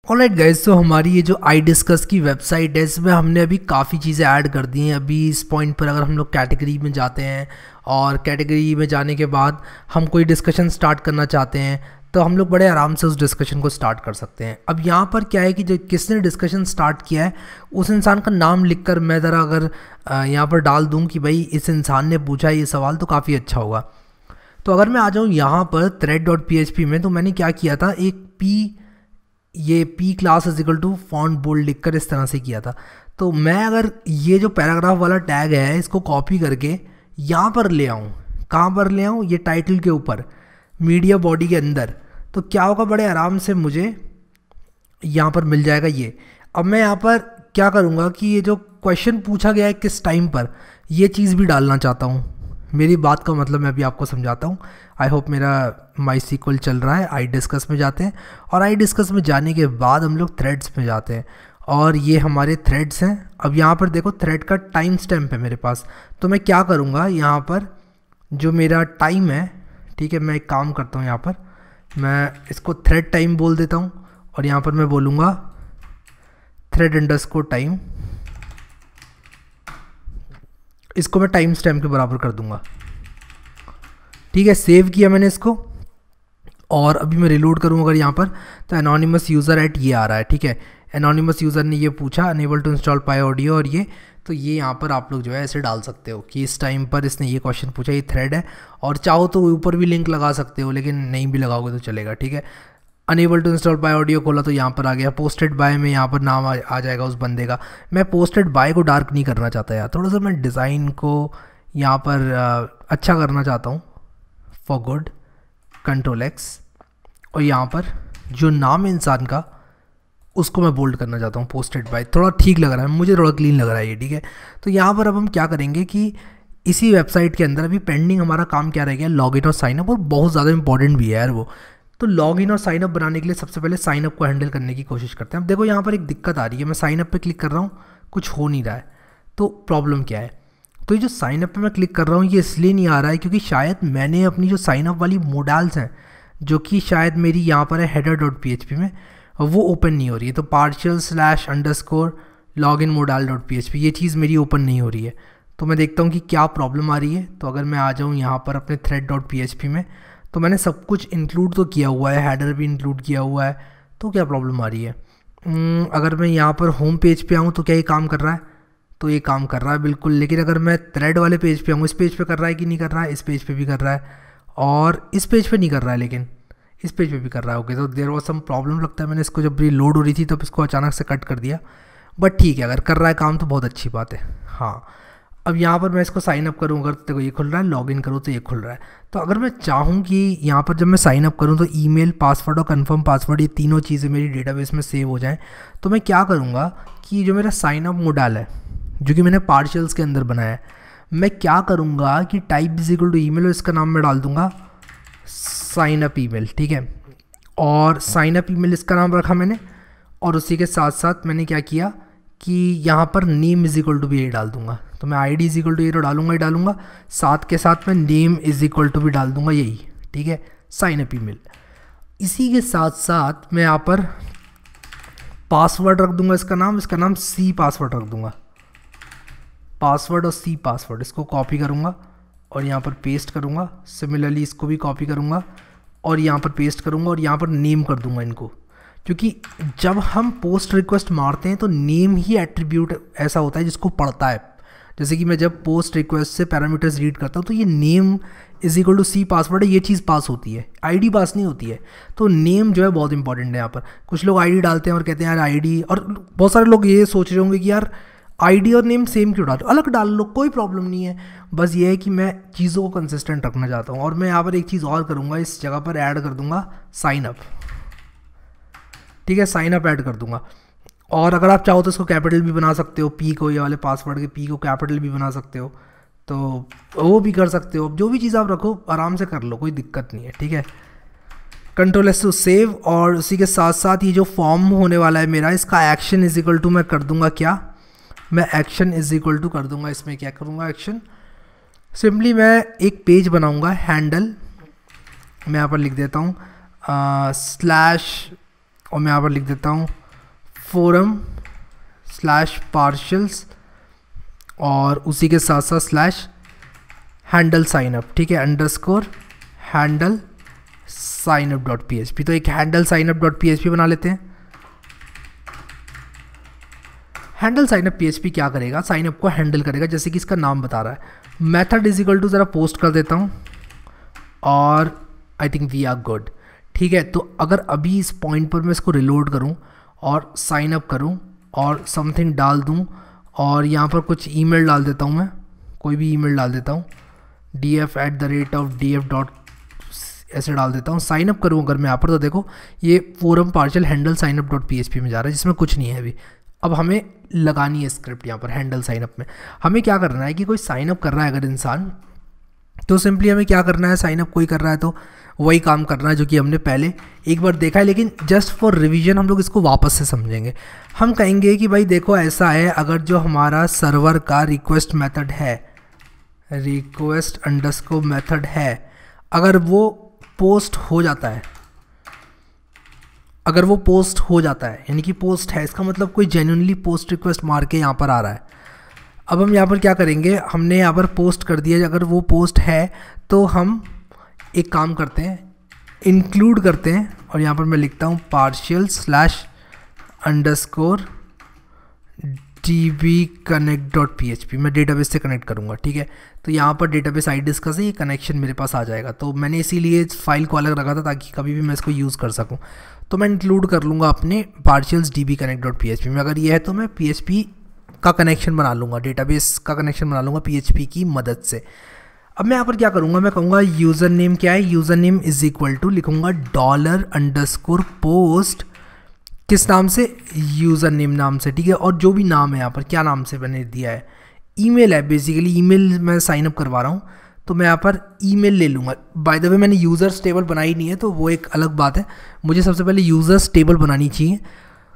Alright guys, तो हमारी ये जो आई डिस्कस की वेबसाइट है इसमें हमने अभी काफ़ी चीज़ें ऐड कर दी हैं। अभी इस पॉइंट पर अगर हम लोग कैटेगरी में जाते हैं और कैटेगरी में जाने के बाद हम कोई डिस्कशन स्टार्ट करना चाहते हैं तो हम लोग बड़े आराम से उस डिस्कशन को स्टार्ट कर सकते हैं। अब यहाँ पर क्या है कि जो किसने डिस्कशन स्टार्ट किया है उस इंसान का नाम लिखकर मैं ज़रा अगर यहाँ पर डाल दूँ कि भाई इस इंसान ने पूछा ये सवाल तो काफ़ी अच्छा होगा। तो अगर मैं आ जाऊँ यहाँ पर thread.php में, तो मैंने क्या किया था, एक p class is equal to font bold लिखकर इस तरह से किया था। तो मैं अगर ये जो पैराग्राफ वाला टैग है इसको कॉपी करके यहाँ पर ले आऊँ, कहाँ पर ले आऊँ, ये टाइटल के ऊपर मीडिया बॉडी के अंदर, तो क्या होगा, बड़े आराम से मुझे यहाँ पर मिल जाएगा ये। अब मैं यहाँ पर क्या करूँगा कि ये जो क्वेश्चन पूछा गया है किस टाइम पर, ये चीज़ भी डालना चाहता हूँ। मेरी बात का मतलब मैं अभी आपको समझाता हूँ। आई होप मेरा MySQL चल रहा है। आई डिस्कस में जाते हैं और आई डिस्कस में जाने के बाद हम लोग थ्रेड्स में जाते हैं और ये हमारे थ्रेड्स हैं। अब यहाँ पर देखो थ्रेड का टाइम स्टैम्प है मेरे पास, तो मैं क्या करूँगा, यहाँ पर जो मेरा टाइम है, ठीक है, मैं एक काम करता हूँ, यहाँ पर मैं इसको थ्रेड टाइम बोल देता हूँ और यहाँ पर मैं बोलूँगा thread_time, इसको मैं टाइम स्टैम्प के बराबर कर दूंगा। ठीक है, सेव किया मैंने इसको और अभी मैं रिलोड करूँ अगर यहाँ पर, तो एनोनिमस यूज़र एट ये आ रहा है। ठीक है, एनोनिमस यूज़र ने ये पूछा अनेबल टू इंस्टॉल PyAudio, और ये तो ये यहाँ पर आप लोग जो है ऐसे डाल सकते हो कि इस टाइम पर इसने ये क्वेश्चन पूछा, ये थ्रेड है, और चाहो तो ऊपर भी लिंक लगा सकते हो, लेकिन नहीं भी लगाओगे तो चलेगा। ठीक है, अनेबल टू इंस्टॉल PyAudio खोला तो यहाँ पर आ गया, पोस्टेड बाय में यहाँ पर नाम आ जाएगा उस बंदे का। मैं पोस्टेड बाय को डार्क नहीं करना चाहता यार, थोड़ा सा मैं डिज़ाइन को यहाँ पर अच्छा करना चाहता हूँ। फॉर गुड Ctrl+X, और यहाँ पर जो नाम है इंसान का उसको मैं बोल्ड करना चाहता हूँ, पोस्टेड बाय, थोड़ा ठीक लग रहा है मुझे, थोड़ा क्लीन लग रहा है ये। ठीक है, तो यहाँ पर अब हम क्या करेंगे कि इसी वेबसाइट के अंदर अभी पेंडिंग हमारा काम क्या रह गया, लॉगिन और साइनअप, और बहुत ज़्यादा इंपॉर्टेंट भी है यार वो। तो लॉगिन और साइनअप बनाने के लिए सबसे पहले साइनअप को हैंडल करने की कोशिश करते हैं। अब देखो यहाँ पर एक दिक्कत आ रही है, मैं साइनअप पे क्लिक कर रहा हूँ, कुछ हो नहीं रहा है, तो प्रॉब्लम क्या है। तो ये जो साइनअप पे मैं क्लिक कर रहा हूँ ये इसलिए नहीं आ रहा है क्योंकि शायद मैंने अपनी जो साइनअप वाली मोडाल्स हैं, जो कि शायद मेरी यहाँ पर है header.php में, वो ओपन नहीं हो रही है। तो _login modal.php ये चीज़ मेरी ओपन नहीं हो रही है। तो मैं देखता हूँ कि क्या प्रॉब्लम आ रही है। तो अगर मैं आ जाऊँ यहाँ पर अपने thread.php में, तो मैंने सब कुछ इंक्लूड तो किया हुआ है, हेडर भी इंक्लूड किया हुआ है, तो क्या प्रॉब्लम आ रही है। अगर मैं यहाँ पर होम पेज पे आऊँ तो क्या ये काम कर रहा है, तो ये काम कर रहा है बिल्कुल। लेकिन अगर मैं थ्रेड वाले पेज पे आऊँ, इस पेज पे कर रहा है कि नहीं कर रहा है, इस पेज पे भी कर रहा है, और इस पेज पे नहीं कर रहा है लेकिन इस पेज पे भी कर रहा है। ओके, तो देयर वाज सम प्रॉब्लम लगता है। मैंने इसको जब भी लोड हो रही थी तब इसको अचानक से कट कर दिया, बट ठीक है, अगर कर रहा है काम तो बहुत अच्छी बात है। हाँ, अब यहाँ पर मैं इसको साइन अप करूँ, अगर देखो ये खुल रहा है, लॉगिन करूँ तो ये खुल रहा है। तो अगर मैं चाहूँ कि यहाँ पर जब मैं साइन अप करूँ तो ईमेल, पासवर्ड और कंफर्म पासवर्ड, ये तीनों चीज़ें मेरी डेटाबेस में सेव हो जाएं, तो मैं क्या करूँगा कि जो मेरा साइन अप मोडाल है, जो कि मैंने पार्शियल्स के अंदर बनाया है, मैं क्या करूँगा कि type is equal to email, और इसका नाम मैं डाल दूँगा साइन अप ईमेल। ठीक है, और साइन अप ईमेल इसका नाम रखा मैंने, और उसी के साथ साथ मैंने क्या किया कि यहाँ पर नेम इज इक्वल टू भी ये डाल दूंगा। तो मैं ID इज इक्वल टू ये तो डालूंगा ही डालूंगा, साथ के साथ मैं नेम इज इक्वल टू भी डाल दूंगा यही। ठीक है, साइन अप ईमेल। इसी के साथ साथ मैं यहाँ पर पासवर्ड रख दूंगा, इसका नाम C पासवर्ड रख दूंगा, पासवर्ड और C पासवर्ड, इसको कॉपी करूँगा और यहाँ पर पेस्ट करूँगा। सिमिलरली इसको भी कॉपी करूँगा और यहाँ पर पेस्ट करूँगा और यहाँ पर नेम कर दूँगा इनको, क्योंकि जब हम पोस्ट रिक्वेस्ट मारते हैं तो नेम ही एट्रीब्यूट ऐसा होता है जिसको पढ़ता है। जैसे कि मैं जब पोस्ट रिक्वेस्ट से पैरामीटर्स रीड करता हूँ तो ये name is equal to C password है, ये चीज़ पास होती है, ID पास नहीं होती है। तो नेम जो है बहुत इंपॉर्टेंट है यहाँ पर। कुछ लोग ID डालते हैं और कहते हैं यार ID, और बहुत सारे लोग ये सोच रहे होंगे कि यार ID और नेम सेम क्यों डालो, अलग डाल लो, कोई प्रॉब्लम नहीं है। बस ये है कि मैं चीज़ों को कंसिस्टेंट रखना चाहता हूँ। और मैं यहाँ पर एक चीज़ और करूँगा, इस जगह पर ऐड कर दूँगा साइन अप। ठीक है, साइन अप ऐड कर दूंगा, और अगर आप चाहो तो इसको कैपिटल भी बना सकते हो, P को, ये वाले पासवर्ड के P को कैपिटल भी बना सकते हो, तो वो भी कर सकते हो। जो भी चीज़ आप रखो आराम से कर लो, कोई दिक्कत नहीं है। ठीक है, Ctrl+S टू सेव, और उसी के साथ साथ ये जो फॉर्म होने वाला है मेरा, इसका एक्शन इज इक्वल टू मैं कर दूंगा क्या, मैं एक्शन इज इक्वल टू कर दूंगा, इसमें क्या करूँगा, एक्शन सिंपली मैं एक पेज बनाऊँगा, हैंडल मैं यहाँ पर लिख देता हूँ और मैं यहाँ पर लिख देता हूँ forum/partials और उसी के साथ साथ /handle signup, ठीक है, _handle signup.php। तो एक handle signup.php बना लेते हैं। हैंडल साइनअप PHP क्या करेगा, साइनअप को हैंडल करेगा, जैसे कि इसका नाम बता रहा है। मेथड इज इक्वल टू, ज़रा पोस्ट कर देता हूँ और I think we are good, ठीक है। तो अगर अभी इस पॉइंट पर मैं इसको रिलोड करूँ और साइनअप करूँ और समथिंग डाल दूँ और यहाँ पर कुछ ईमेल डाल देता हूँ, मैं कोई भी ईमेल डाल देता हूँ, df@df. ऐसे डाल देता हूँ, साइनअप करूँ अगर मैं यहाँ पर, तो देखो ये फोरम पार्शियल हैंडल signup.php में जा रहा है, जिसमें कुछ नहीं है अभी। अब हमें लगानी है स्क्रिप्ट यहाँ पर हैंडल साइनअप में। हमें क्या करना है कि कोई साइनअप कर रहा है अगर इंसान, तो सिंपली हमें क्या करना है, साइनअप कोई कर रहा है तो वही काम करना है जो कि हमने पहले एक बार देखा है, लेकिन जस्ट फॉर रिवीजन हम लोग इसको वापस से समझेंगे। हम कहेंगे कि भाई देखो ऐसा है, अगर जो हमारा सर्वर का रिक्वेस्ट मेथड है, request_मेथड है, अगर वो पोस्ट हो जाता है, अगर वो पोस्ट हो जाता है यानी कि पोस्ट है, इसका मतलब कोई जेन्युइनली पोस्ट रिक्वेस्ट मार के यहाँ पर आ रहा है। अब हम यहाँ पर क्या करेंगे, हमने यहाँ पर पोस्ट कर दिया, अगर वो पोस्ट है तो हम एक काम करते हैं, इंक्लूड करते हैं और यहाँ पर मैं लिखता हूँ partials/_dbconnect.php। मैं डेटाबेस से कनेक्ट करूँगा, ठीक है। तो यहाँ पर डेटाबेस आई डिस्का से ये कनेक्शन मेरे पास आ जाएगा। तो मैंने इसीलिए इस फाइल को अलग रखा था ताकि कभी भी मैं इसको यूज़ कर सकूँ। तो मैं इंक्लूड कर लूँगा अपने partials/dbconnect.php में। अगर ये है तो मैं PHP का कनेक्शन बना लूँगा, डेटाबेस का कनेक्शन बना लूँगा PHP की मदद से। अब मैं यहाँ पर क्या करूँगा, मैं कहूँगा यूज़र नेम क्या है, user name is equal to लिखूँगा $_post, किस नाम से, यूज़र नेम नाम से, ठीक है। और जो भी नाम है यहाँ पर क्या नाम से मैंने दिया है, ईमेल है बेसिकली, ईमेल मैं साइनअप करवा रहा हूँ तो मैं यहाँ पर ईमेल ले लूँगा। बाय द वे मैंने यूज़र्स टेबल बनाई नहीं है तो वो एक अलग बात है, मुझे सबसे पहले यूज़र्स टेबल बनानी चाहिए।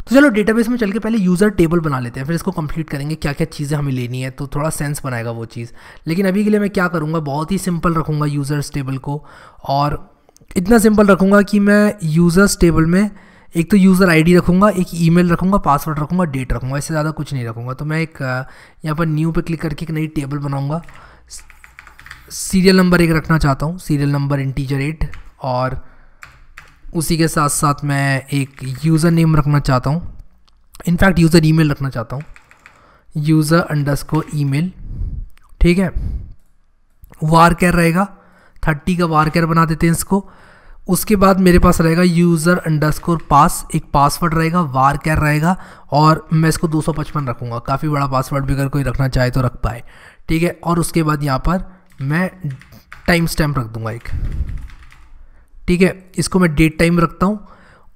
तो चलो डेटाबेस में चल के पहले यूज़र टेबल बना लेते हैं, फिर इसको कंप्लीट करेंगे क्या क्या चीज़ें हमें लेनी है, तो थोड़ा सेंस बनाएगा वो चीज़। लेकिन अभी के लिए मैं क्या करूँगा, बहुत ही सिंपल रखूँगा यूज़र्स टेबल को, और इतना सिंपल रखूँगा कि मैं यूज़र्स टेबल में एक तो यूज़र आईडी रखूँगा, एक ईमेल रखूँगा, पासवर्ड रखूँगा, डेट रखूँगा, इससे ज़्यादा कुछ नहीं रखूँगा। तो मैं एक यहाँ पर न्यू पे क्लिक करके एक नई टेबल बनाऊँगा। सीरियल नंबर एक रखना चाहता हूँ, सीरियल नंबर इंटीजर 8, और उसी के साथ साथ मैं एक यूज़र नेम रखना चाहता हूँ, इनफैक्ट यूज़र ईमेल रखना चाहता हूँ, user_email, ठीक है। वार कैर रहेगा 30 का वार कैर बना देते हैं इसको। उसके बाद मेरे पास रहेगा user_pass, एक पासवर्ड रहेगा, वार कैर रहेगा, और मैं इसको 255 रखूँगा, काफ़ी बड़ा पासवर्ड भी अगर कोई रखना चाहे तो रख पाए, ठीक है। और उसके बाद यहाँ पर मैं टाइम स्टैम्प रख दूँगा एक, ठीक है। इसको मैं डेट टाइम रखता हूँ,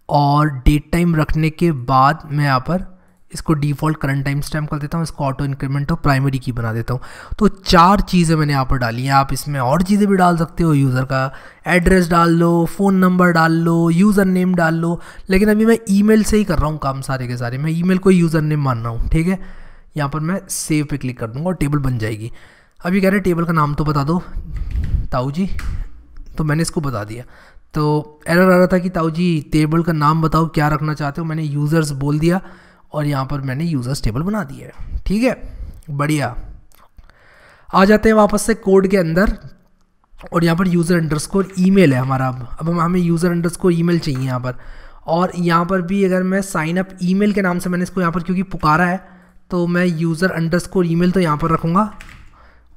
और डेट टाइम रखने के बाद मैं यहाँ पर इसको डिफ़ॉल्ट करंट टाइम स्टैम्प कर देता हूँ, इसको ऑटो इंक्रीमेंट और प्राइमरी की बना देता हूँ। तो 4 चीज़ें मैंने यहाँ पर डाली हैं। आप इसमें और चीज़ें भी डाल सकते हो, यूज़र का एड्रेस डाल लो, फ़ोन नंबर डाल लो, यूज़र नेम डाल लो, लेकिन अभी मैं ईमेल से ही कर रहा हूँ काम सारे के सारे, मैं ईमेल को यूज़र नेम मान रहा हूँ, ठीक है। यहाँ पर मैं सेव पे क्लिक कर दूँगा और टेबल बन जाएगी। अभी कह रहे टेबल का नाम तो बता दो ताऊ जी, तो मैंने इसको बता दिया। तो एरर आ रहा था कि ताऊ जी टेबल का नाम बताओ क्या रखना चाहते हो, मैंने यूज़र्स बोल दिया और यहाँ पर मैंने यूज़र्स टेबल बना दिया है, ठीक है, बढ़िया। आ जाते हैं वापस से कोड के अंदर, और यहाँ पर यूज़र अंडरस्कोर ईमेल है हमारा। अब हमें यूज़र अंडरस्कोर ईमेल चाहिए यहाँ पर, और यहाँ पर भी अगर मैं साइन अप ईमेल के नाम से मैंने इसको यहाँ पर क्योंकि पुकारा है, तो मैं यूज़र अंडरस्कोर ईमेल तो यहाँ पर रखूँगा,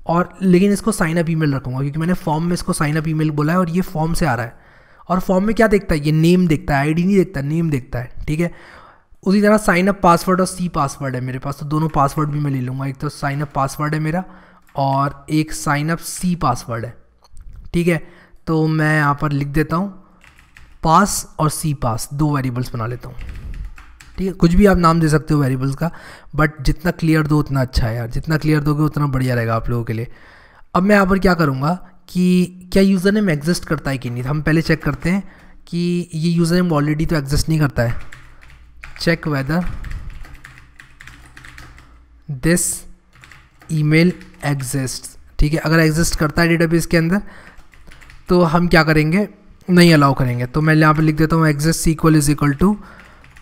और लेकिन इसको साइन अप ईमेल रखूँगा क्योंकि मैंने फॉर्म में इसको साइन अप ईमेल बोला है और ये फॉर्म से आ रहा है। और फॉर्म में क्या देखता है, ये नेम देखता है, आईडी नहीं देखता, नेम देखता है, ठीक है। उसी तरह साइन अप पासवर्ड और सी पासवर्ड है मेरे पास, तो दोनों पासवर्ड भी मैं ले लूँगा। एक तो साइन अप पासवर्ड है मेरा और एक साइन अप सी पासवर्ड है, ठीक है। तो मैं यहाँ पर लिख देता हूँ पास और सी पास, 2 वेरिएबल्स बना लेता हूँ, ठीक है। कुछ भी आप नाम दे सकते हो वेरिएबल्स का, बट जितना क्लियर दो उतना अच्छा है यार, जितना क्लियर दोगे उतना बढ़िया रहेगा आप लोगों के लिए। अब मैं यहाँ पर क्या करूँगा कि क्या यूज़र नेम एग्जिस्ट करता है कि नहीं, हम पहले चेक करते हैं कि ये यूज़र नेम ऑलरेडी तो एग्जिस्ट नहीं करता है। Check whether this email exist, ठीक है। अगर एग्जिस्ट करता है डेटाबेस के अंदर तो हम क्या करेंगे, नहीं अलाउ करेंगे। तो मैं यहाँ पे लिख देता हूँ exist equal is equal to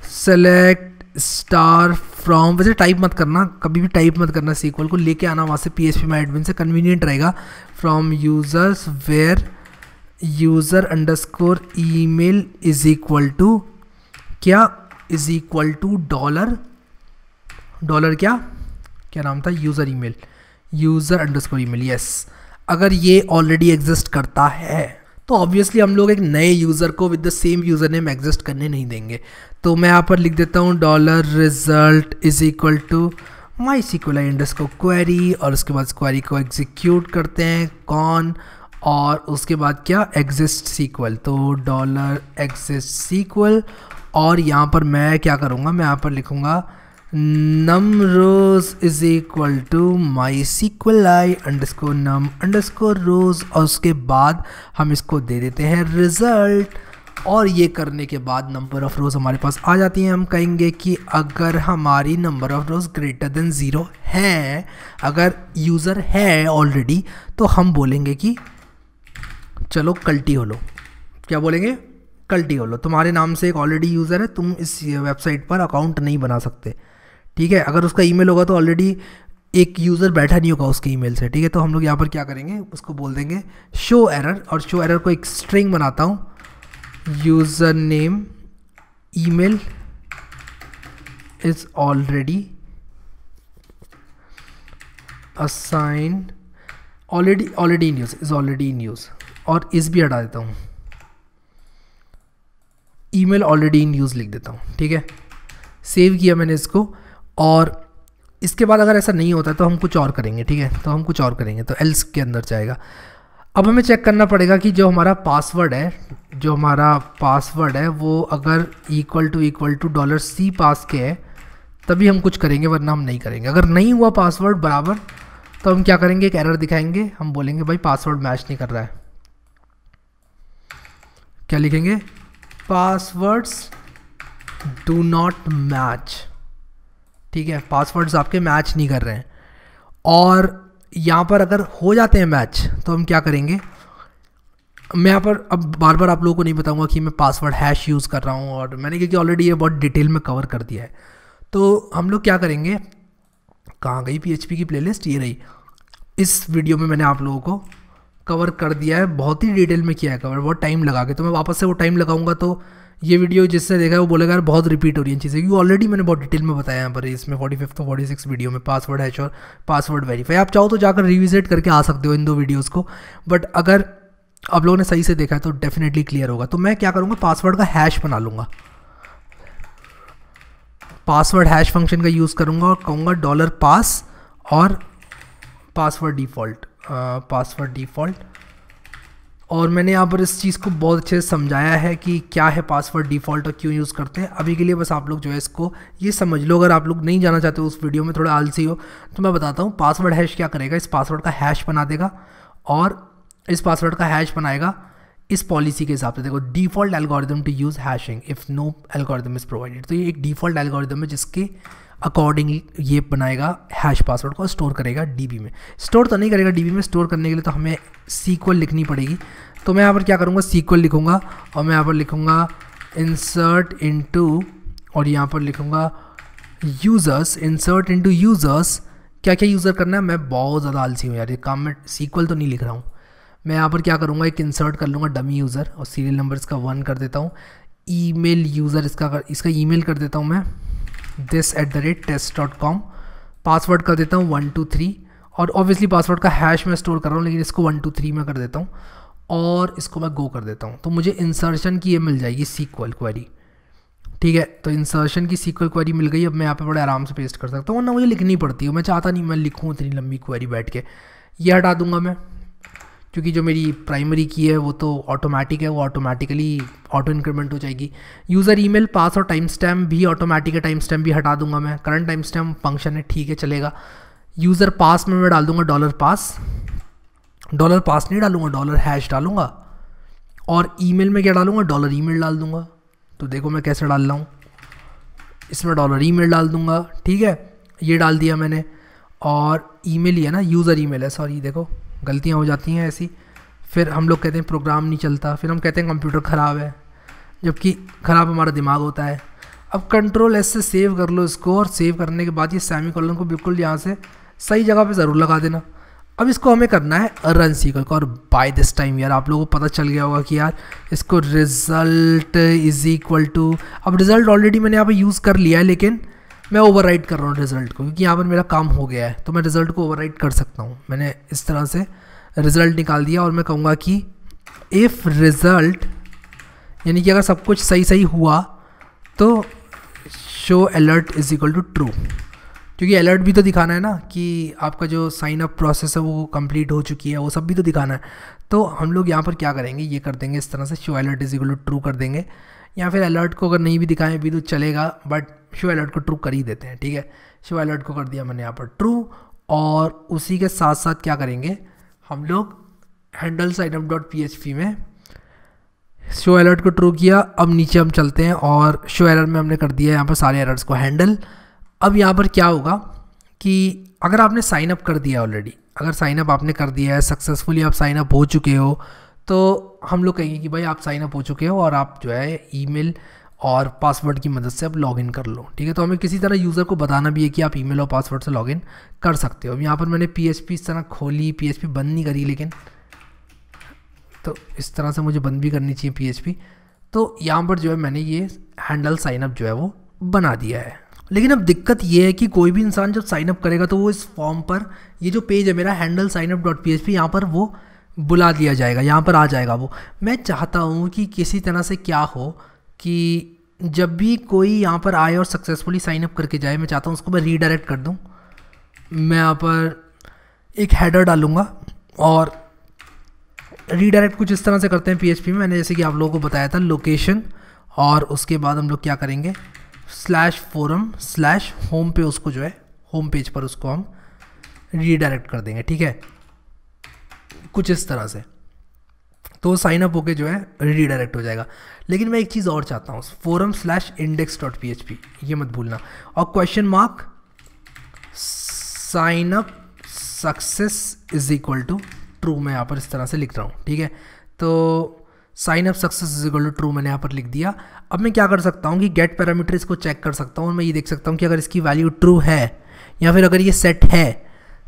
select star from, वैसे टाइप मत करना, कभी भी टाइप मत करना, सीक्वल को लेके आना वहाँ से phpMyAdmin से, कन्वीनियंट रहेगा। From users where user underscore email is equal to क्या, इज इक्वल टू डॉलर क्या नाम था, user email, user underscore email. Yes, अगर ये ऑलरेडी एग्जिस्ट करता है तो ऑब्वियसली हम लोग एक नए यूज़र को with the same user name exist करने नहीं देंगे। तो मैं यहाँ पर लिख देता हूँ dollar result is equal to MySQLi underscore query, और उसके बाद क्वेरी को एग्जीक्यूट करते हैं कौन, और उसके बाद क्या, एग्जिस्ट सीक्वल, तो डॉलर एग्जिस्ट सीक्वल। और यहाँ पर मैं क्या करूँगा, मैं यहाँ पर लिखूँगा num rows is equal to MySQLi underscore num underscore rows, और उसके बाद हम इसको दे देते हैं रिजल्ट। और ये करने के बाद नंबर ऑफ़ रोज़ हमारे पास आ जाती हैं। हम कहेंगे कि अगर हमारी number of rows greater than 0 है, अगर यूज़र है ऑलरेडी, तो हम बोलेंगे कि चलो कल्टी हो लो। क्या बोलेंगे, कल्टी हो लो, तुम्हारे नाम से एक ऑलरेडी यूज़र है, तुम इस वेबसाइट पर अकाउंट नहीं बना सकते। ठीक है, अगर उसका ईमेल होगा तो ऑलरेडी एक यूज़र बैठा नहीं होगा उसके ईमेल से। ठीक है, तो हम लोग यहाँ पर क्या करेंगे, उसको बोल देंगे शो एरर, और शो एरर को एक स्ट्रिंग बनाता हूँ, user name email is already assigned, already in use, is already in use, और इस भी हटा देता हूँ, ईमेल ऑलरेडी इन यूज़ लिख देता हूँ। ठीक है, सेव किया मैंने इसको। और इसके बाद अगर ऐसा नहीं होता तो हम कुछ और करेंगे। ठीक है, तो हम कुछ और करेंगे, तो एल्स के अंदर जाएगा। अब हमें चेक करना पड़ेगा कि जो हमारा पासवर्ड है, वो अगर इक्वल टू $C पास के है तभी हम कुछ करेंगे, वरना हम नहीं करेंगे। अगर नहीं हुआ पासवर्ड बराबर तो हम क्या करेंगे, एक एरर दिखाएंगे, हम बोलेंगे भाई पासवर्ड मैच नहीं कर रहा है। क्या लिखेंगे, पासवर्ड्स डू नॉट मैच। ठीक है, पासवर्ड्स आपके मैच नहीं कर रहे हैं। और यहाँ पर अगर हो जाते हैं मैच तो हम क्या करेंगे, मैं यहाँ पर अब बार बार आप लोगों को नहीं बताऊंगा कि मैं पासवर्ड हैश यूज़ कर रहा हूँ, और मैंने क्योंकि ऑलरेडी ये बहुत डिटेल में कवर कर दिया है। तो हम लोग क्या करेंगे, कहाँ गई PHP की प्लेलिस्ट, ये रही। इस वीडियो में मैंने आप लोगों को कवर कर दिया है, बहुत ही डिटेल में किया है कवर, बहुत टाइम लगा के। तो मैं वापस से वो टाइम लगाऊंगा तो ये वीडियो जिससे देखा है वो बोलेगा यार बहुत रिपीट हो रही है चीज़ें, क्योंकि ऑलरेडी मैंने बहुत डिटेल में बताया यहाँ पर इसमें 45 तो 46 वीडियो में पासवर्ड हैश और पासवर्ड वेरीफाई। आप चाहो तो जाकर रिविजिट करके आ सकते हो इन 2 वीडियोज़ को, बट अगर आप लोगों ने सही से देखा है तो डेफिनेटली क्लियर होगा। तो मैं क्या करूँगा, पासवर्ड का हैश बना लूँगा, पासवर्ड हैश फंक्शन का यूज़ करूँगा और कहूँगा $pass और पासवर्ड डिफ़ॉल्ट। और मैंने यहाँ पर इस चीज़ को बहुत अच्छे से समझाया है कि क्या है पासवर्ड डिफ़ॉल्ट और क्यों यूज़ करते हैं। अभी के लिए बस आप लोग जो है इसको ये समझ लो। अगर आप लोग नहीं जाना चाहते हो उस वीडियो में, थोड़ा आलसी हो, तो मैं बताता हूँ। पासवर्ड हैश क्या करेगा, इस पासवर्ड का हैश बना देगा और इस पासवर्ड का हैश बनाएगा इस पॉलिसी के हिसाब से। देखो, default algorithm to use hashing if no algorithm is provided. तो ये एक डिफ़ॉल्ट एल्गोरिदम है जिसके अकॉर्डिंगली ये बनाएगा हैश पासवर्ड को, स्टोर करेगा DB में। स्टोर तो नहीं करेगा DB में, स्टोर करने के लिए तो हमें सीक्वल लिखनी पड़ेगी। तो मैं यहाँ पर क्या करूँगा, सीक्वल लिखूँगा और मैं यहाँ पर लिखूँगा इंसर्ट इनटू, और यहाँ पर लिखूँगा यूज़र्स, इंसर्ट इनटू यूज़र्स। क्या क्या यूज़र करना है, मैं बहुत ज़्यादा आलसी हूँ यार, ये काम में सीक्वल तो नहीं लिख रहा हूँ। मैं यहाँ पर क्या करूँगा, एक इंसर्ट कर लूँगा डमी यूज़र और सीरियल नंबर इसका 1 कर देता हूँ। ईमेल यूज़र इसका ईमेल कर देता हूँ मैं this@test.com। पासवर्ड कर देता हूँ 1 2 3, और ऑब्वियसली पासवर्ड का हैश मैं स्टोर कर रहा हूँ, लेकिन इसको 1 2 3 में कर देता हूँ और इसको मैं गो कर देता हूँ। तो मुझे इंसर्शन की ये मिल जाएगी सीक्वल क्वेरी। ठीक है, तो इंसर्शन की सीक्वल क्वेरी मिल गई। अब मैं यहाँ पे बड़े आराम से पेस्ट कर सकता हूँ, वरना मुझे लिखनी पड़ती है। मैं चाहता नहीं मैं लिखूँ इतनी लंबी क्वेरी बैठ के। ये हटा दूंगा मैं, क्योंकि जो मेरी प्राइमरी की है वो तो ऑटोमेटिक है, वो ऑटोमेटिकली ऑटो इंक्रीमेंट हो जाएगी। यूज़र ईमेल, पास और टाइम स्टैम्प भी ऑटोमेटिक है, टाइम स्टैम्प भी हटा दूंगा मैं। करंट टाइम स्टैम्प फंक्शन है, ठीक है चलेगा। यूज़र पास में मैं डाल दूंगा $pass नहीं डालूंगा, $हैश डालूंगा। और ईमेल में क्या डालूंगा, $email डाल दूंगा। तो देखो मैं कैसे डाल रहा हूँ, इसमें $email डाल दूंगा। ठीक है, ये डाल दिया मैंने। और ईमेल ही है ना, यूज़र ईमेल है, सॉरी देखो गलतियाँ हो जाती हैं ऐसी। फिर हम लोग कहते हैं प्रोग्राम नहीं चलता, फिर हम कहते हैं कंप्यूटर ख़राब है, जबकि ख़राब हमारा दिमाग होता है। अब कंट्रोल एस से सेव कर लो इसको, और सेव करने के बाद ये सेमीकोलन को बिल्कुल यहाँ से सही जगह पे ज़रूर लगा देना। अब इसको हमें करना है रन सीक्वल को, और बाय दिस टाइम यार आप लोगों को पता चल गया होगा कि यार इसको रिजल्ट इज इक्वल टू, अब रिजल्ट ऑलरेडी मैंने यहाँ पे यूज़ कर लिया है, लेकिन मैं ओवरराइट कर रहा हूँ रिजल्ट को, क्योंकि यहाँ पर मेरा काम हो गया है तो मैं रिजल्ट को ओवरराइट कर सकता हूँ। मैंने इस तरह से रिजल्ट निकाल दिया, और मैं कहूँगा कि इफ़ रिज़ल्ट, यानी कि अगर सब कुछ सही सही हुआ तो show alert is equal to true, क्योंकि अलर्ट भी तो दिखाना है ना कि आपका जो साइन अप प्रोसेस है वो कंप्लीट हो चुकी है, वो सब भी तो दिखाना है। तो हम लोग यहाँ पर क्या करेंगे, ये कर देंगे इस तरह से show alert is equal to true कर देंगे, या फिर अलर्ट को अगर नहीं भी दिखाएं भी तो चलेगा, बट शो अलर्ट को ट्रू कर ही देते हैं। ठीक है, शो अलर्ट को कर दिया मैंने यहाँ पर ट्रू, और उसी के साथ साथ क्या करेंगे हम लोग हैंडल साइनअप डॉट PHP में शो अलर्ट को ट्रू किया। अब नीचे हम चलते हैं और शो एरर में हमने कर दिया यहाँ पर सारे एरर्स को हैंडल। अब यहाँ पर क्या होगा कि अगर आपने साइन अप कर दिया ऑलरेडी, अगर साइन अप आपने कर दिया है सक्सेसफुली, आप साइन अप हो चुके हो, तो हम लोग कहेंगे कि भाई आप साइन अप हो चुके हो और आप जो है ईमेल और पासवर्ड की मदद से अब लॉगिन कर लो। ठीक है, तो हमें किसी तरह यूज़र को बताना भी है कि आप ईमेल और पासवर्ड से लॉगिन कर सकते हो। अब यहाँ पर मैंने PHP इस तरह खोली, PHP बंद नहीं करी, लेकिन तो इस तरह से मुझे बंद भी करनी चाहिए PHP। तो यहाँ पर जो है मैंने ये हैंडल साइनअप जो है वो बना दिया है। लेकिन अब दिक्कत ये है कि कोई भी इंसान जब साइनअप करेगा तो वो इस फॉर्म पर, ये जो पेज है मेरा हैंडल साइनअप डॉट PHP, यहाँ पर वो बुला दिया जाएगा, यहाँ पर आ जाएगा वो। मैं चाहता हूँ कि किसी तरह से क्या हो कि जब भी कोई यहाँ पर आए और सक्सेसफुली साइनअप करके जाए, मैं चाहता हूँ उसको मैं रीडायरेक्ट कर दूँ। मैं यहाँ पर एक हेडर डालूँगा और रीडायरेक्ट कुछ इस तरह से करते हैं PHP में, मैंने जैसे कि आप लोगों को बताया था लोकेशन, और उसके बाद हम लोग क्या करेंगे /forum/home पे उसको जो है होम पेज पर उसको हम रीडायरेक्ट कर देंगे। ठीक है, कुछ इस तरह से, तो साइन अप होके जो है रीडायरेक्ट हो जाएगा। लेकिन मैं एक चीज़ और चाहता हूँ, forum/index.php, ये मत भूलना, और question mark sign up success is equal to true मैं यहाँ पर इस तरह से लिख रहा हूँ। ठीक है, तो sign up success is equal to true मैंने यहाँ पर लिख दिया। अब मैं क्या कर सकता हूँ कि गेट पैरामीटर इसको चेक कर सकता हूँ, और मैं ये देख सकता हूँ कि अगर इसकी वैल्यू ट्रू है या फिर अगर ये सेट है,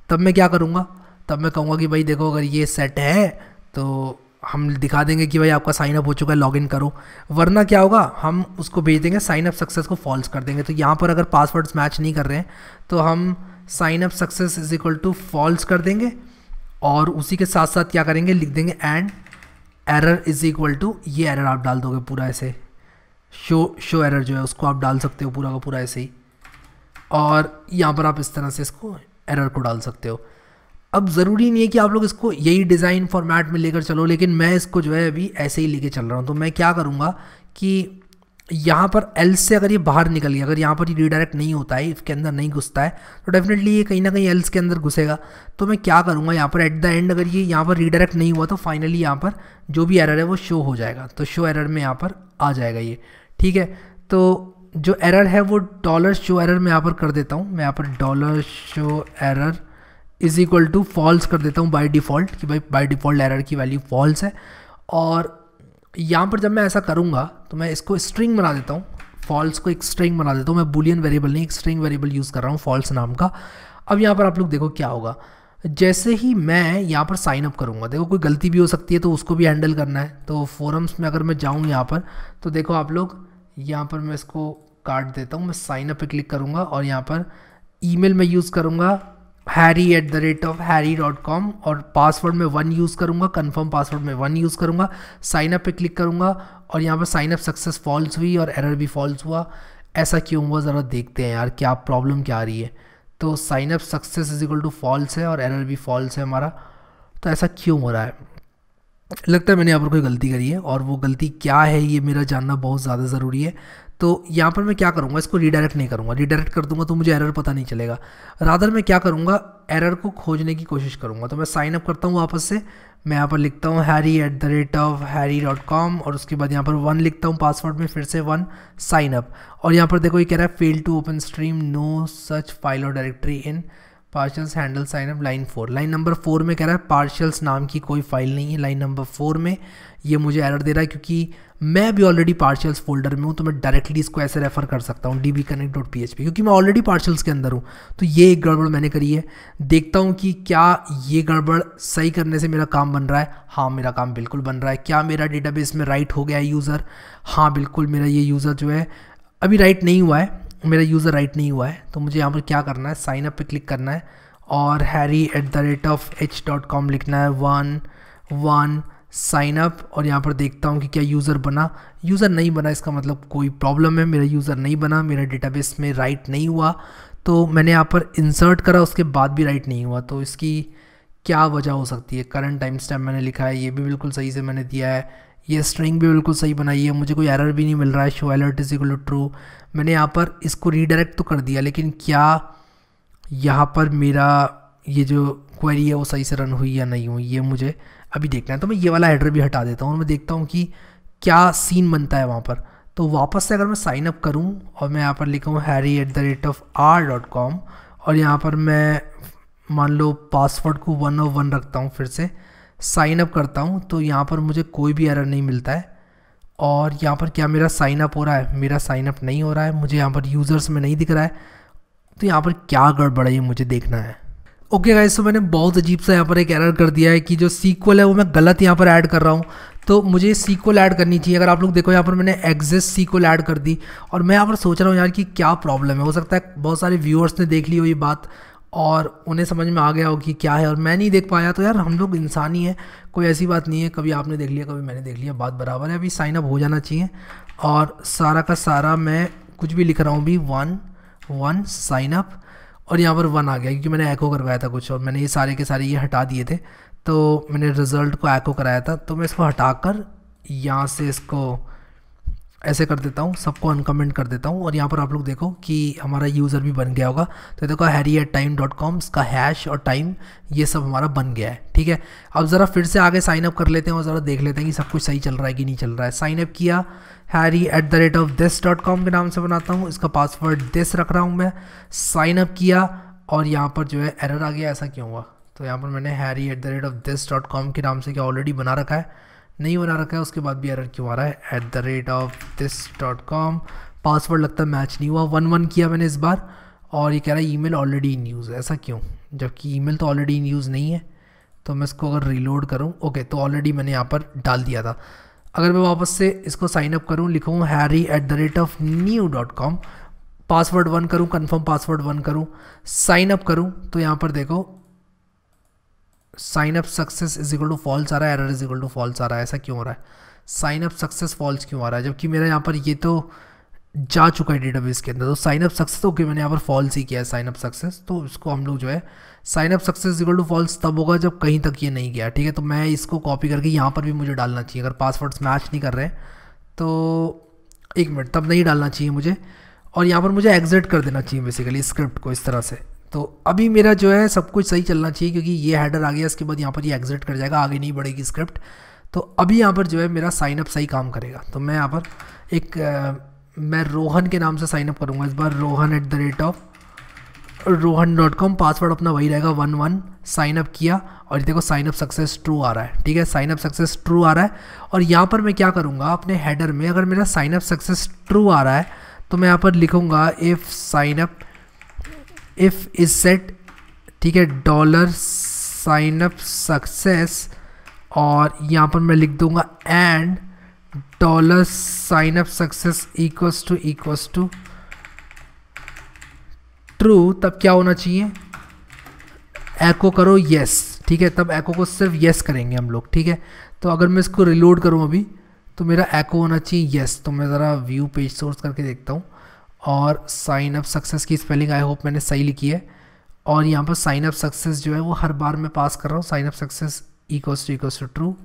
तब मैं क्या करूँगा, तब मैं कहूँगा कि भाई देखो अगर ये सेट है तो हम दिखा देंगे कि भाई आपका साइन अप हो चुका है, लॉगिन करो। वरना क्या होगा, हम उसको भेज देंगे साइन अप सक्सेस को फॉल्स कर देंगे। तो यहाँ पर अगर पासवर्ड्स मैच नहीं कर रहे हैं तो हम sign up success is equal to false कर देंगे, और उसी के साथ साथ क्या करेंगे, लिख देंगे and error is equal to, ये एरर आप डाल दोगे पूरा ऐसे, शो एरर जो है उसको आप डाल सकते हो पूरा का पूरा ऐसे ही, और यहाँ पर आप इस तरह से इसको एरर को डाल सकते हो। अब ज़रूरी नहीं है कि आप लोग इसको यही डिज़ाइन फॉर्मेट में लेकर चलो, लेकिन मैं इसको जो है अभी ऐसे ही लेके चल रहा हूँ। तो मैं क्या करूँगा कि यहाँ पर एल्स से अगर ये बाहर निकल गया, अगर यहाँ पर ये रीडायरेक्ट नहीं होता है, इसके अंदर नहीं घुसता है, तो डेफिनेटली ये कहीं ना कहीं एल्स के अंदर घुसेगा। तो मैं क्या करूँगा, यहाँ पर एट द एंड अगर ये यहाँ पर रीडायरेक्ट नहीं हुआ तो फाइनली यहाँ पर जो भी एरर है वो शो हो जाएगा। तो शो एरर में यहाँ पर आ जाएगा ये। ठीक है, तो जो एरर है वो $शो एरर में यहाँ पर कर देता हूँ। मैं यहाँ पर $show error is equal to false कर देता हूँ बाय डिफ़ॉल्ट, कि भाई बाय डिफ़ॉल्ट एरर की वैल्यू फॉल्स है। और यहाँ पर जब मैं ऐसा करूँगा तो मैं इसको स्ट्रिंग बना देता हूँ, फॉल्स को एक स्ट्रिंग बना देता हूँ। मैं बूलियन वेरिएबल नहीं, एक स्ट्रिंग वेरिएबल यूज़ कर रहा हूँ फॉल्स नाम का। अब यहाँ पर आप लोग देखो क्या होगा, जैसे ही मैं यहाँ पर साइन अप करूँगा, देखो कोई गलती भी हो सकती है तो उसको भी हैंडल करना है। तो फोरम्स में अगर मैं जाऊँ यहाँ पर, तो देखो आप लोग यहाँ पर मैं इसको काट देता हूँ, मैं साइन अप पे क्लिक करूँगा और यहाँ पर ईमेल में यूज़ करूँगा harry@harry.com, और पासवर्ड में 1 यूज़ करूँगा, कंफर्म पासवर्ड में 1 यूज़ करूँगा। साइन अप पे क्लिक करूँगा और यहाँ पर साइन अप सक्सेस फॉल्स हुई और एरर भी फॉल्स हुआ। ऐसा क्यों हुआ, ज़रा देखते हैं यार क्या प्रॉब्लम क्या आ रही है। तो sign up success is equal to false है और एरर भी फॉल्स है हमारा। तो ऐसा क्यों हो रहा है, लगता है मैंने यहाँ पर कोई गलती करी है, और वो गलती क्या है ये मेरा जानना बहुत ज़्यादा ज़रूरी है। तो यहाँ पर मैं क्या करूँगा, इसको रीडायरेक्ट नहीं करूँगा, रीडायरेक्ट कर दूंगा तो मुझे एरर पता नहीं चलेगा। रादर मैं क्या करूँगा, एरर को खोजने की कोशिश करूँगा। तो मैं साइन अप करता हूँ वापस से, मैं यहाँ पर लिखता हूँ harry@harry.com, और उसके बाद यहाँ पर 1 लिखता हूँ पासवर्ड में, फिर से 1 साइन अप। और यहाँ पर देखो ये कह रहा है fail to open stream, no such file और directory in partials handle sign up line 4। Line number 4 में कह रहा है पार्शल्स नाम की कोई फाइल नहीं है। लाइन नंबर 4 में ये मुझे एरर दे रहा है क्योंकि मैं अभी ऑलरेडी पार्शियल्स फोल्डर में हूँ, तो मैं डायरेक्टली इसको ऐसे रेफर कर सकता हूँ dbconnect.php, क्योंकि मैं ऑलरेडी पार्शियल्स के अंदर हूँ। तो ये एक गड़बड़ मैंने करी है। देखता हूँ कि क्या ये गड़बड़ सही करने से मेरा काम बन रहा है। हाँ, मेरा काम बिल्कुल बन रहा है। क्या मेरा डेटाबेस में राइट हो गया है यूज़र? हाँ बिल्कुल, मेरा ये यूज़र जो है अभी राइट नहीं हुआ है, मेरा यूज़र राइट नहीं हुआ है। तो मुझे यहाँ पर क्या करना है, साइन अप पे क्लिक करना है और harry@h.com लिखना है, 1 साइन अप। और यहाँ पर देखता हूँ कि क्या यूज़र बना। यूज़र नहीं बना, इसका मतलब कोई प्रॉब्लम है, मेरा यूज़र नहीं बना, मेरा डेटाबेस में राइट नहीं हुआ। तो मैंने यहाँ पर इंसर्ट करा, उसके बाद भी राइट नहीं हुआ। तो इसकी क्या वजह हो सकती है? करंट टाइम स्टैम्प मैंने लिखा है, ये भी बिल्कुल सही से मैंने दिया है, ये स्ट्रिंग भी बिल्कुल सही बनाई है, मुझे कोई एरर भी नहीं मिल रहा है, show alert is equal to true. मैंने यहाँ पर इसको रीडायरेक्ट तो कर दिया, लेकिन क्या यहाँ पर मेरा ये जो क्वेरी है वो सही से रन हुई या नहीं हुई, ये मुझे अभी देखना है। तो मैं ये वाला हेडर भी हटा देता हूँ और मैं देखता हूँ कि क्या सीन बनता है वहाँ पर। तो वापस से अगर मैं साइन अप करूँ और मैं यहाँ पर लिखूँ harry@r.com और यहाँ पर मैं मान लो पासवर्ड को 101 रखता हूँ, फिर से साइन अप करता हूँ, तो यहाँ पर मुझे कोई भी एरर नहीं मिलता है। और यहाँ पर क्या मेरा साइन अप हो रहा है? मेरा साइन अप नहीं हो रहा है, मुझे यहाँ पर यूज़र्स में नहीं दिख रहा है। तो यहाँ पर क्या गड़बड़ है, ये मुझे देखना है। ओके गाइस, तो मैंने बहुत अजीब सा यहाँ पर एक एरर कर दिया है कि जो सीक्वल है वो मैं गलत यहाँ पर ऐड कर रहा हूँ। तो मुझे सीक्वल ऐड करनी चाहिए। अगर आप लोग देखो यहाँ पर मैंने एग्जिस्ट सीक्वल ऐड कर दी और मैं यहाँ पर सोच रहा हूँ यार कि क्या प्रॉब्लम है। हो सकता है बहुत सारे व्यूअर्स ने देख ली हो ये बात और उन्हें समझ में आ गया हो कि क्या है और मैं नहीं देख पाया। तो यार हम लोग इंसान ही हैं, कोई ऐसी बात नहीं है, कभी आपने देख लिया कभी मैंने देख लिया, बात बराबर है। अभी साइन अप हो जाना चाहिए और सारा का सारा मैं कुछ भी लिख रहा हूँ अभी 1 साइन अप और यहाँ पर 1 आ गया क्योंकि मैंने एको करवाया था कुछ और मैंने ये सारे के सारे ये हटा दिए थे। तो मैंने रिज़ल्ट को एको कराया था, तो मैं इसको हटाकर यहाँ से इसको ऐसे कर देता हूँ, सबको अनकमेंट कर देता हूँ और यहाँ पर आप लोग देखो कि हमारा यूज़र भी बन गया होगा। तो देखो harry@time.com, इसका हैश और टाइम ये सब हमारा बन गया है। ठीक है, अब ज़रा फिर से आगे साइन अप कर लेते हैं और ज़रा देख लेते हैं कि सब कुछ सही चल रहा है कि नहीं चल रहा है। साइन अप किया, harry@this.com के नाम से बनाता हूँ, इसका पासवर्ड दिस रख रहा हूँ मैं। साइन अप किया और यहाँ पर जो है एरर आ गया, ऐसा क्यों हुआ? तो यहाँ पर मैंने harry@this.com के नाम से क्या ऑलरेडी बना रखा है? नहीं बना रखा है, उसके बाद भी एरर क्यों आ रहा है? @this.com पासवर्ड लगता है मैच नहीं हुआ। 1 किया मैंने इस बार और ये कह रहा है ईमेल ऑलरेडी इन यूज़, ऐसा क्यों? जबकि ईमेल तो ऑलरेडी इन यूज़ नहीं है। तो मैं इसको अगर रीलोड करूँ, ओके, तो ऑलरेडी मैंने यहाँ पर डाल दिया था। अगर मैं वापस से इसको साइन अप करूँ, लिखूँ harry@new.com, पासवर्ड 1 करूँ, कन्फर्म पासवर्ड 1 करूँ, साइन अप करूँ, तो यहाँ पर देखो sign up success is equal to false आ रहा है, error is equal to false आ रहा है। ऐसा क्यों हो रहा है? साइन अप सक्सेस फॉल्स क्यों आ रहा है जबकि मेरा यहाँ पर ये तो जा चुका है डेटाबेस के अंदर? तो साइन अप सक्सेस, ओके, मैंने यहाँ पर फॉल्स ही किया है साइन अप सक्सेस। तो इसको हम लोग जो है sign up success equal to false तब होगा जब कहीं तक ये नहीं गया। ठीक है, तो मैं इसको कॉपी करके यहाँ पर भी मुझे डालना चाहिए। अगर पासवर्ड्स मैच नहीं कर रहे हैं तो 1 मिनट, तब नहीं डालना चाहिए मुझे और यहाँ पर मुझे एग्जिट कर देना चाहिए बेसिकली स्क्रिप्ट को इस तरह से। तो अभी मेरा जो है सब कुछ सही चलना चाहिए क्योंकि ये हेडर आ गया, इसके बाद यहाँ पर ये एग्जिट कर जाएगा, आगे नहीं बढ़ेगी स्क्रिप्ट। तो अभी यहाँ पर जो है मेरा साइन अप सही काम करेगा। तो मैं यहाँ पर मैं रोहन के नाम से साइन अप करूँगा इस बार, rohan@rohan.com, पासवर्ड अपना वही रहेगा 1 साइन अप किया और देखो साइन अप सक्सेस ट्रू आ रहा है। ठीक है, साइन अप सक्सेस ट्रू आ रहा है और यहाँ पर मैं क्या करूँगा अपने हेडर में, अगर मेरा साइन अप सक्सेस ट्रू आ रहा है तो मैं यहाँ पर लिखूँगा इफ़ इज सेट, ठीक है, $sign up सक्सेस और यहाँ पर मैं लिख दूंगा and $sign up success equals to true. तब क्या होना चाहिए? एको करो येस। ठीक है, तब एको को सिर्फ येस करेंगे हम लोग। ठीक है, तो अगर मैं इसको रिलोड करूँ अभी तो मेरा एको होना चाहिए येस। तो मैं ज़रा व्यू पेज सोर्स करके देखता हूँ और साइन अप सक्सेस की स्पेलिंग आई होप मैंने सही लिखी है और यहाँ पर साइन अप सक्सेस जो है वो हर बार मैं पास कर रहा हूँ, sign up success equals to true.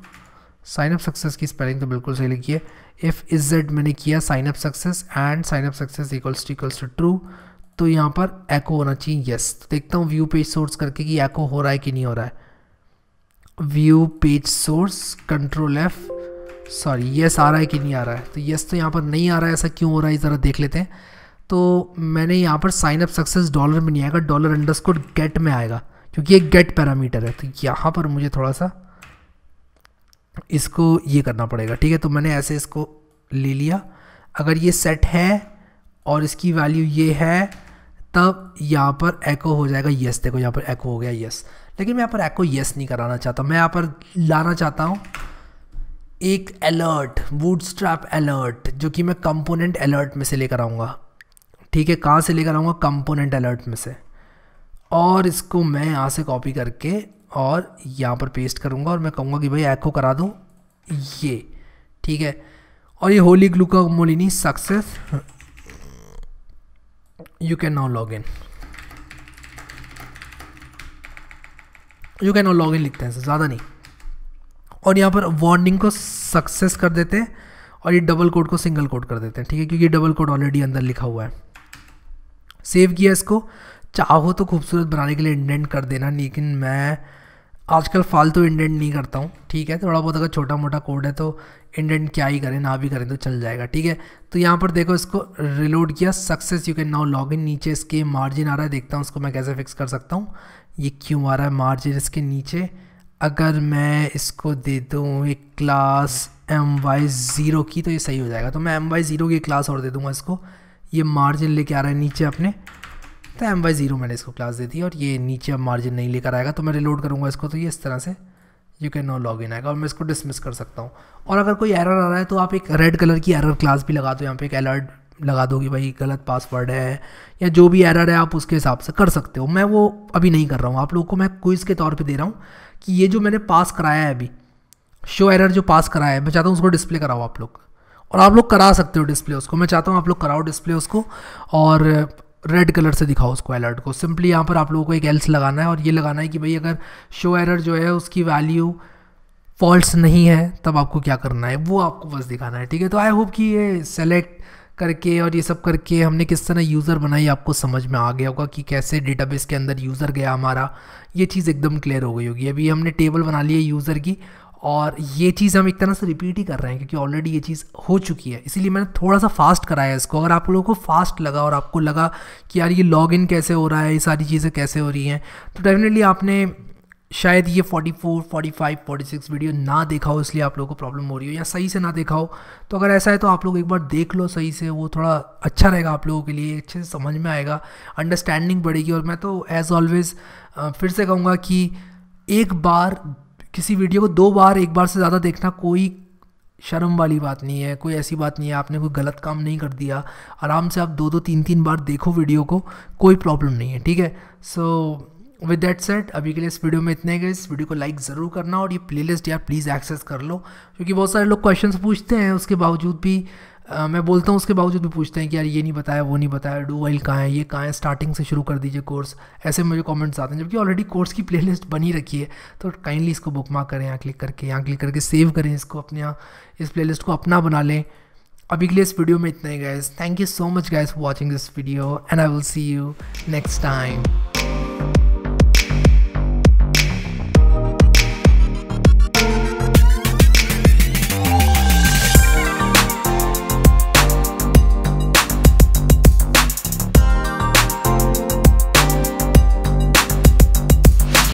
Sign up success की स्पेलिंग तो बिल्कुल सही लिखी है। इफ़ इज जेड मैंने किया sign up success and sign up success equals to true, तो यहाँ पर एको होना चाहिए येस। तो देखता हूँ व्यू पेज सोर्स करके कि एको हो रहा है कि नहीं हो रहा है। View page source control F, sorry yes आ रहा है कि नहीं आ रहा है? तो येस तो यहाँ पर नहीं आ रहा है, ऐसा क्यों हो रहा है ज़रा देख लेते हैं। तो मैंने यहाँ पर साइन अप सक्सेस डॉलर में नहीं आएगा, $_get में आएगा क्योंकि एक गेट पैरामीटर है। तो यहाँ पर मुझे थोड़ा सा इसको ये करना पड़ेगा। ठीक है, तो मैंने ऐसे इसको ले लिया। अगर ये सेट है और इसकी वैल्यू ये है तब यहाँ पर एको हो जाएगा यस। देखो यहाँ पर एको हो गया यस, लेकिन मैं यहाँ पर एको यस नहीं कराना चाहता। मैं यहाँ पर लाना चाहता हूँ एक अलर्ट, बूटस्ट्रैप अलर्ट, जो कि मैं कंपोनेंट अलर्ट में से लेकर आऊँगा। ठीक है, कहाँ से लेकर आऊँगा? कंपोनेंट अलर्ट में से। और इसको मैं यहाँ से कॉपी करके और यहाँ पर पेस्ट करूँगा और मैं कहूँगा कि भाई एको करा दो ये। ठीक है, और ये होली ग्लूकोमोलिनी success, you can now log in. You can now log in लिखते हैं, ज़्यादा नहीं। और यहाँ पर वार्निंग को सक्सेस कर देते हैं और ये डबल कोड को सिंगल कोड कर देते हैं। ठीक है, क्योंकि डबल कोड ऑलरेडी अंदर लिखा हुआ है। सेव किया इसको। चाहो तो खूबसूरत बनाने के लिए इंडेंट कर देना, लेकिन मैं आजकल फालतू इंडेंट नहीं करता हूँ। ठीक है, थोड़ा बहुत अगर छोटा मोटा कोड है तो इंडेंट क्या ही करें, ना भी करें तो चल जाएगा। ठीक है, तो यहाँ पर देखो इसको रिलोड किया, success, you can now log इन। नीचे इसके मार्जिन आ रहा है, देखता हूँ उसको मैं कैसे फिक्स कर सकता हूँ। ये क्यों आ रहा है मार्जिन इसके नीचे? अगर मैं इसको दे दूँ एक क्लास my0 की तो ये सही हो जाएगा। तो मैं my0 की क्लास और दे दूँगा इसको। ये मार्जिन लेके आ रहा है नीचे अपने, तो my0 मैंने इसको क्लास दे दी और ये नीचे अब मार्जिन नहीं लेकर आएगा। तो मैं रिलोड करूँगा इसको तो ये इस तरह से यू कैन नाउ लॉग इन आएगा और मैं इसको डिसमिस कर सकता हूँ। और अगर कोई एरर आ रहा है तो आप एक रेड कलर की एरर क्लास भी लगा दो, यहाँ पे एक अलर्ट लगा दो कि भाई गलत पासवर्ड है या जो भी एरर है आप उसके हिसाब से कर सकते हो। मैं वो अभी नहीं कर रहा हूँ, आप लोगों को मैं क्विज़ के तौर पे दे रहा हूँ कि ये जो मैंने पास कराया है अभी, शो एरर जो पास कराया है, मैं चाहता हूँ उसको डिस्प्ले कराओ आप लोग। और आप लोग करा सकते हो डिस्प्ले उसको, मैं चाहता हूँ आप लोग कराओ डिस्प्ले उसको और रेड कलर से दिखाओ उसको अलर्ट को। सिंपली यहाँ पर आप लोगों को एक एल्स लगाना है और ये लगाना है कि भाई अगर शो एरर जो है उसकी वैल्यू फॉल्स नहीं है तब आपको क्या करना है, वो आपको बस दिखाना है। ठीक है, तो आई होप कि ये सेलेक्ट करके और ये सब करके हमने किस तरह यूज़र बनाई आपको समझ में आ गया होगा कि कैसे डेटाबेस के अंदर यूज़र गया हमारा, ये चीज़ एकदम क्लियर हो गई होगी। अभी हमने टेबल बना ली है यूज़र की और ये चीज़ हम एक तरह से रिपीट ही कर रहे हैं क्योंकि ऑलरेडी ये चीज़ हो चुकी है, इसीलिए मैंने थोड़ा सा फास्ट कराया इसको। अगर आप लोगों को फास्ट लगा और आपको लगा कि यार ये लॉगिन कैसे हो रहा है, ये सारी चीज़ें कैसे हो रही हैं, तो डेफिनेटली आपने शायद ये 44, 45, 46 वीडियो ना देखा हो, इसलिए आप लोगों को प्रॉब्लम हो रही हो, या सही से ना देखा हो। तो अगर ऐसा है तो आप लोग एक बार देख लो सही से, वो थोड़ा अच्छा रहेगा आप लोगों के लिए, अच्छे से समझ में आएगा, अंडरस्टैंडिंग बढ़ेगी। और मैं तो एज़ ऑलवेज़ फिर से कहूँगा कि एक बार किसी वीडियो को 2 बार, 1 बार से ज़्यादा देखना कोई शर्म वाली बात नहीं है, कोई ऐसी बात नहीं है, आपने कोई गलत काम नहीं कर दिया। आराम से आप 2-2, 3-3 बार देखो वीडियो को, कोई प्रॉब्लम नहीं है। ठीक है, सो विद दैट सेट अभी के लिए इस वीडियो में इतने गए। इस वीडियो को लाइक ज़रूर करना और ये प्लेलिस्ट यार प्लीज़ एक्सेस कर लो, क्योंकि बहुत सारे लोग क्वेश्चंस पूछते हैं, उसके बावजूद भी मैं बोलता हूँ उसके बावजूद भी पूछते हैं कि यार ये नहीं बताया, वो नहीं बताया, डू वाइल कहाँ है, ये कहाँ है, स्टार्टिंग से शुरू कर दीजिए कोर्स, ऐसे मुझे कमेंट्स आते हैं। जबकि ऑलरेडी कोर्स की प्लेलिस्ट बनी रखी है, तो काइंडली इसको बुकमार्क करें, यहाँ क्लिक करके सेव करें इसको, अपने यहाँ इस प्लेलिस्ट को अपना बना लें। अभी के लिए इस वीडियो में इतना ही guys. Thank you so much guys for watching this video and I will see you next time.